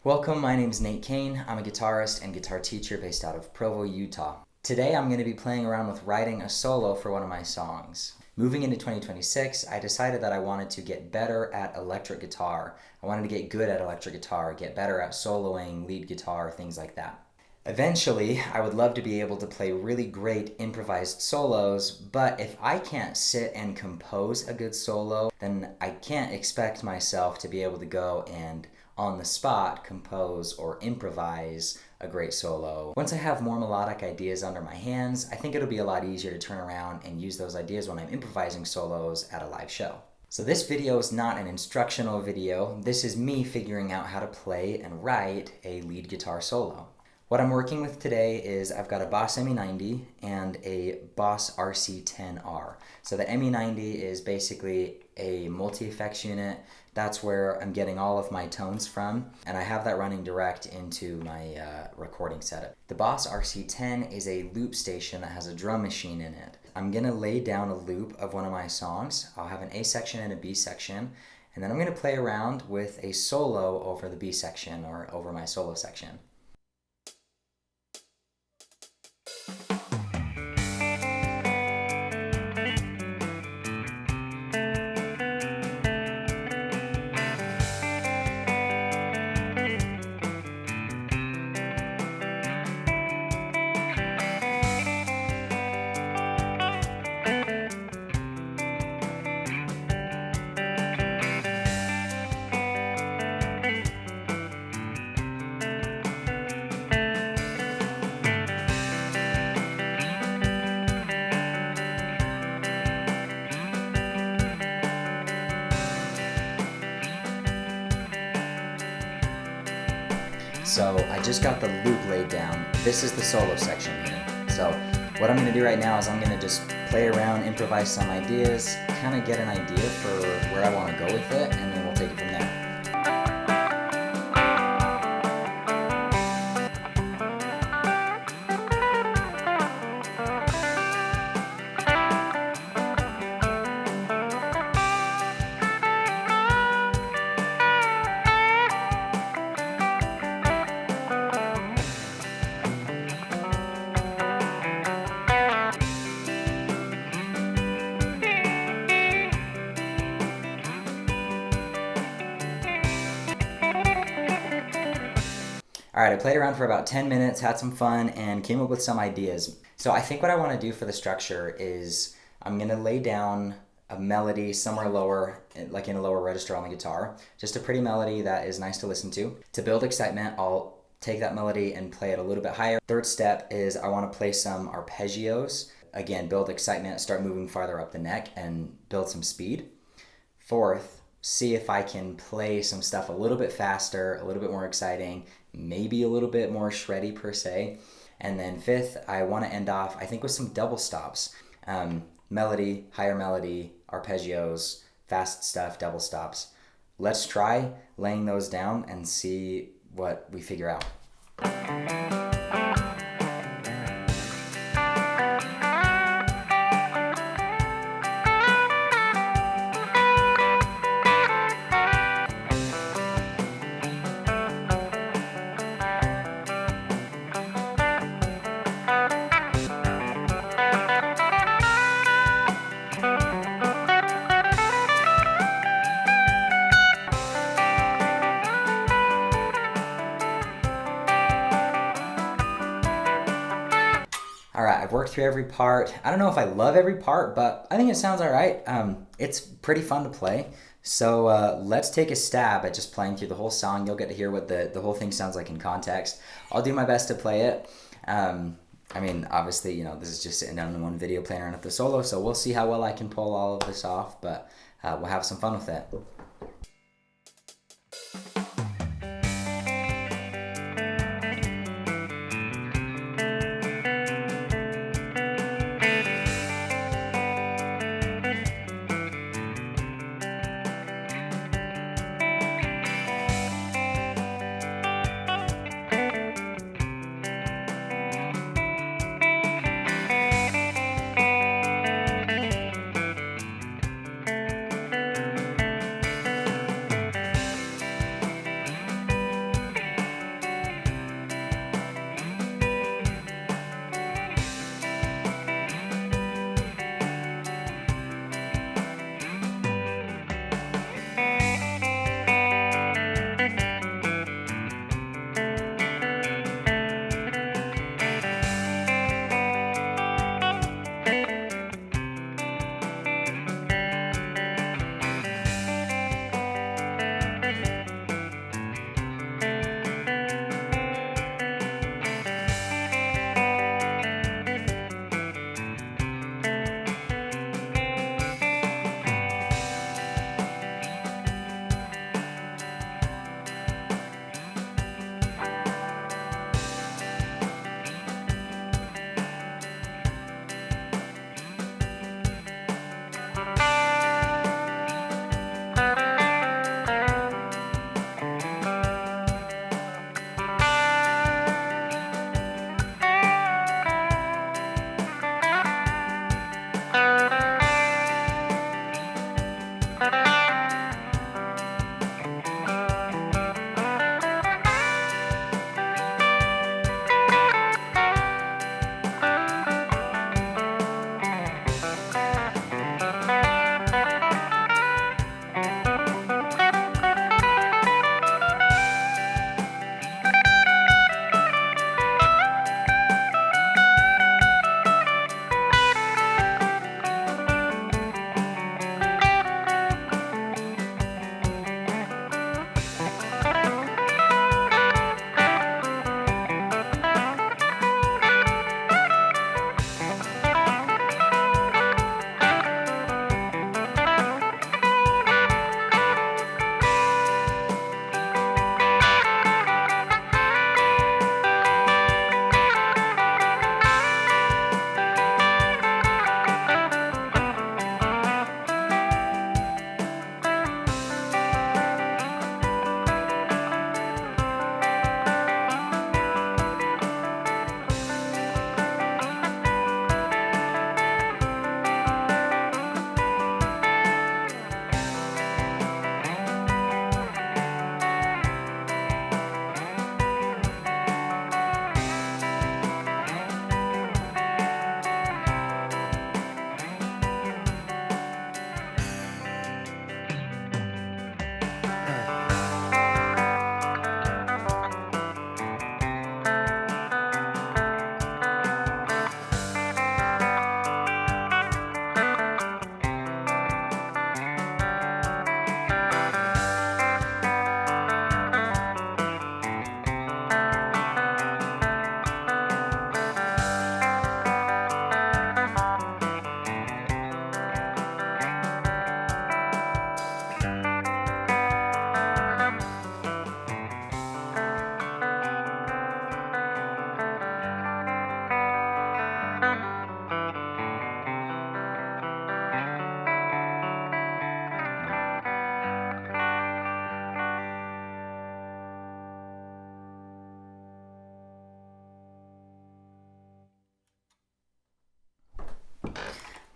Welcome, my name is Nate Kane. I'm a guitarist and guitar teacher based out of Provo, Utah. Today I'm going to be playing around with writing a solo for one of my songs. Moving into 2026, I decided that I wanted to get better at electric guitar. I wanted to get good at electric guitar, get better at soloing, lead guitar, things like that. Eventually, I would love to be able to play really great improvised solos, but if I can't sit and compose a good solo, then I can't expect myself to be able to go and on the spot compose or improvise a great solo. Once I have more melodic ideas under my hands, I think it'll be a lot easier to turn around and use those ideas when I'm improvising solos at a live show. So this video is not an instructional video. This is me figuring out how to play and write a lead guitar solo. What I'm working with today is I've got a Boss ME90 and a Boss RC10R. So the ME90 is basically a multi-effects unit. That's where I'm getting all of my tones from, and I have that running direct into my recording setup. The Boss RC10 is a loop station that has a drum machine in it. I'm gonna lay down a loop of one of my songs. I'll have an A section and a B section, and then I'm gonna play around with a solo over the B section or over my solo section. So I just got the loop laid down. This is the solo section here. So what I'm gonna do right now is I'm gonna just play around, improvise some ideas, kind of get an idea for where I wanna go with it, and then we'll take it from there. All right, I played around for about 10 minutes, had some fun, and came up with some ideas. So I think what I want to do for the structure is I'm going to lay down a melody somewhere lower, like in a lower register on the guitar. Just a pretty melody that is nice to listen to. To build excitement, I'll take that melody and play it a little bit higher. Third step is I want to play some arpeggios. Again, build excitement, start moving farther up the neck, and build some speed. Fourth, see if I can play some stuff a little bit faster, a little bit more exciting, maybe a little bit more shreddy per se. And then fifth, I want to end off, I think, with some double stops. Melody, higher melody, arpeggios, fast stuff, double stops. Let's try laying those down and see what we figure out. All right, I've worked through every part. I don't know if I love every part, but I think it sounds all right. It's pretty fun to play. So let's take a stab at just playing through the whole song. You'll get to hear what the whole thing sounds like in context. I'll do my best to play it. I mean, obviously, you know, this is just sitting down in one video playing around with the solo, so we'll see how well I can pull all of this off, but we'll have some fun with it.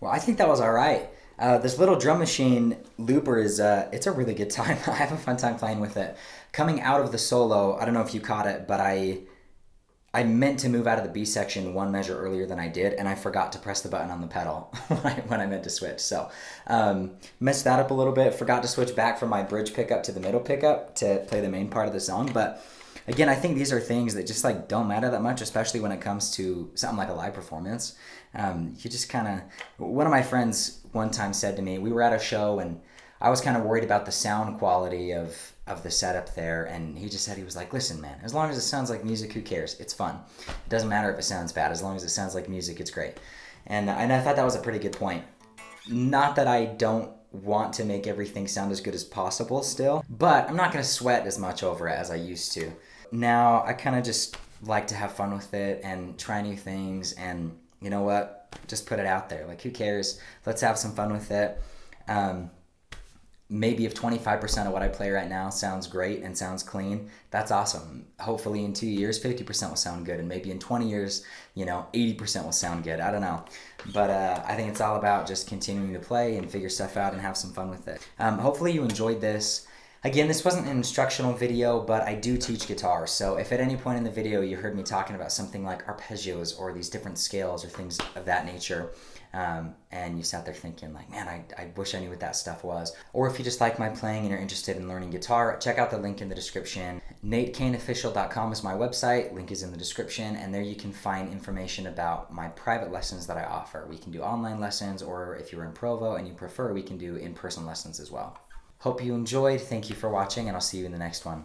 Well, I think that was all right. This little drum machine looper is it's a really good time. I have a fun time playing with it. Coming out of the solo, I don't know if you caught it, but I meant to move out of the B section one measure earlier than I did, and I forgot to press the button on the pedal when I meant to switch. So messed that up a little bit. Forgot to switch back from my bridge pickup to the middle pickup to play the main part of the song. But again, I think these are things that just like don't matter that much, especially when it comes to something like a live performance. You just kind of, one of my friends one time said to me, we were at a show and I was kind of worried about the sound quality of the setup there, and he just said, he was like, listen man, as long as it sounds like music, who cares? It's fun. It doesn't matter if it sounds bad, as long as it sounds like music, it's great. And I thought that was a pretty good point. Not that I don't want to make everything sound as good as possible still, but I'm not going to sweat as much over it as I used to. Now I kind of just like to have fun with it and try new things, and you know what, just put it out there. Like, who cares? Let's have some fun with it. Maybe if 25% of what I play right now sounds great and sounds clean, that's awesome. Hopefully in 2 years, 50% will sound good. And maybe in 20 years, 80% will sound good. I don't know. But I think it's all about just continuing to play and figure stuff out and have some fun with it. Hopefully you enjoyed this. Again, this wasn't an instructional video, but I do teach guitar. So if at any point in the video you heard me talking about something like arpeggios or these different scales or things of that nature, and you sat there thinking like, man, I wish I knew what that stuff was. Or if you just like my playing and you're interested in learning guitar, check out the link in the description. NateKaneOfficial.com is my website. Link is in the description, and there you can find information about my private lessons that I offer. We can do online lessons, or if you're in Provo and you prefer, we can do in-person lessons as well. Hope you enjoyed. Thank you for watching, and I'll see you in the next one.